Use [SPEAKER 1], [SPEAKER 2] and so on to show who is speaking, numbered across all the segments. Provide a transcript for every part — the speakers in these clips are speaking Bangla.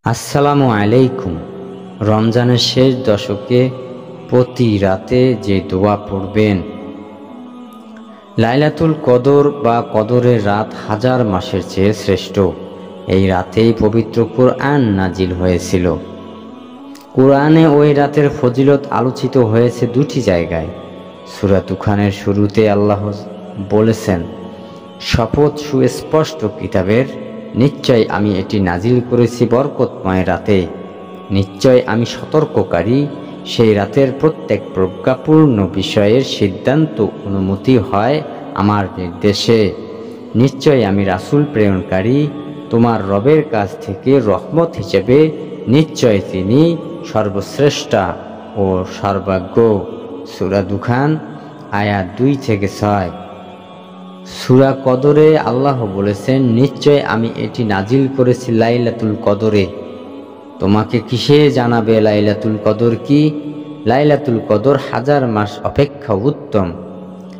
[SPEAKER 1] আসসালামু আলাইকুম। রমজানের শেষ দশকে প্রতি রাতে যে দোয়া পড়বেন, লাইলাতুল কদর বা কদরের রাত হাজার মাসের চেয়ে শ্রেষ্ঠ। এই রাতেই পবিত্র কুরআন নাজিল হয়েছিল। কুরআনে ওই রাতের ফজিলত আলোচিত হয়েছে দুটি জায়গায়। সূরা দুখানের শুরুতে আল্লাহ বলেছেন, শপথ সুস্পষ্ট কিতাবের, নিশ্চয় আমি এটি নাজিল করেছি বরকতময় রাতে। নিশ্চয় আমি সতর্ককারী। সেই রাতের প্রত্যেক প্রজ্ঞাপূর্ণ বিষয়ের সিদ্ধান্ত অনুমতি হয় আমার নির্দেশে। নিশ্চয় আমি রাসূল প্রেরণকারী তোমার রবের কাছ থেকে রহমত হিসেবে। নিশ্চয় তিনি সর্বশ্রেষ্ঠা ও সর্বাজ্ঞ। সূরা দুখান আয়াত 2 থেকে 6। সূরা কদরে আল্লাহ বলেছেন, নিশ্চয় আমি এটি নাজিল করেছি লাইলাতুল কদরে। তোমাকে কিসে জানাবে লাইলাতুল কদর কি? লাইলাতুল কদর হাজার মাস অপেক্ষা উত্তম।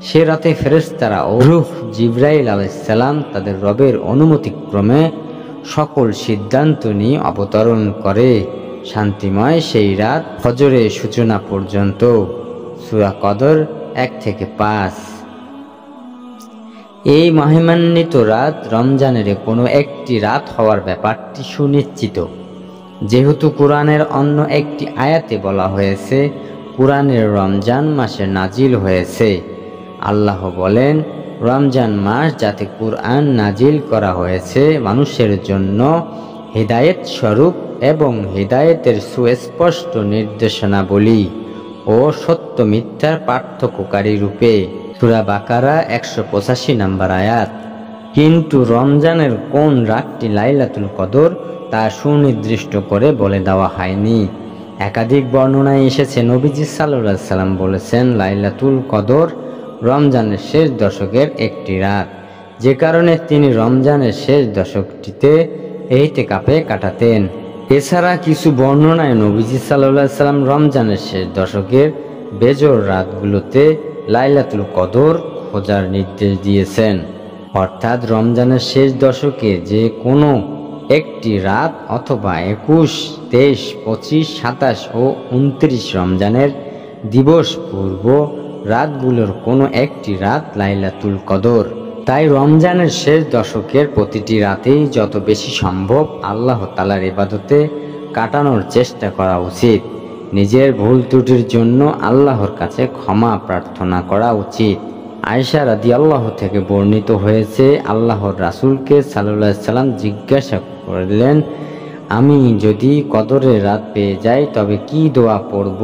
[SPEAKER 1] সে রাতে ফেরেশতারা ও রূহ জিবরাইল আলাইহিস সালাম তাদের রবের অনুমতিক্রমে সকল সিদ্ধান্ত নিয়ে অবতরণ করে। শান্তিময় সেই রাত ফজরের সূচনা পর্যন্ত। সূরা কদর 1 থেকে 5। এই মহিমান্বিত রাত রমজানের কোনো একটি রাত হওয়ার ব্যাপারটি সুনিশ্চিত, যেহেতু কুরআনের অন্য একটি আয়াতে বলা হয়েছে কুরআনের রমজান মাসে নাজিল হয়েছে। আল্লাহ বলেন, রমজান মাস যাতে কুরআন নাজিল করা হয়েছে মানুষের জন্য হিদায়াত স্বরূপ এবং হিদায়াতের সুস্পষ্ট নির্দেশনাবলী ও সত্য মিথ্যার পার্থক্যকারী রূপে। সূরা বাকারা 185 নম্বর আয়াত। কিন্তু রমজানের কোন রাতটি লাইলাতুল কদর তা সুনির্দিষ্ট করে বলে দেওয়া হয়নি। একাধিক বর্ণনায় এসেছে নবীজি সাল্লাল্লাহু আলাইহি সাল্লাম বলেছেন, লাইলাতুল কদর রমজানের শেষ দশকের একটি রাত, যে কারণে তিনি রমজানের শেষ দশকটিতে ইতিকাফে কাটাতেন। এছাড়া কিছু বর্ণনায় নবীজি সাল্লাল্লাহু আলাইহি সাল্লাম রমজানের শেষ দশকের বেজোড় রাতগুলোতে লাইলাতুল কদর খোঁজার নির্দেশ দিয়েছেন। অর্থাৎ রমজানের শেষ দশকে যে কোনো একটি রাত অথবা 21, 23, 25, 27 ও 29 রমজানের দিবস পূর্ব রাতগুলোর কোনো একটি রাত লাইলাতুল কদর। তাই রমজানের শেষ দশকের প্রতিটি রাতেই যত বেশি সম্ভব আল্লাহ তাআলার ইবাদতে কাটানোর চেষ্টা করা উচিত। নিজের ভুল ত্রুটির জন্য আল্লাহর কাছে ক্ষমা প্রার্থনা করা উচিত। আয়েশা রাদিয়াল্লাহু থেকে বর্ণিত হয়েছে, আল্লাহর রাসূলকে সাল্লাল্লাহু আলাইহি সাল্লাম জিজ্ঞাসা করলেন, আমি যদি কদরের রাত পেয়ে যাই তবে কি দোয়া পড়ব?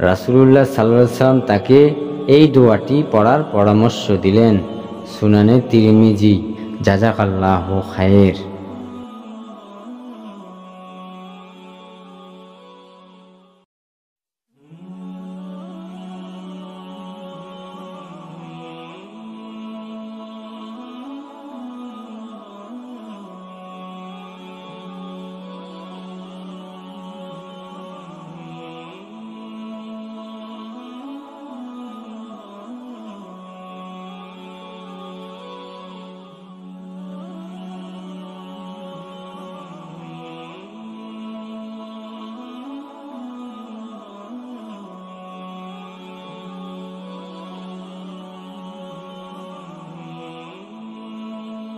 [SPEAKER 1] রাসূলুল্লাহ সাল্লাল্লাহু আলাইহি সাল্লাম তাকে এই দোয়াটি পড়ার পরামর্শ দিলেন। সুনানে তিরমিজি। জাযাকাল্লাহু খায়র।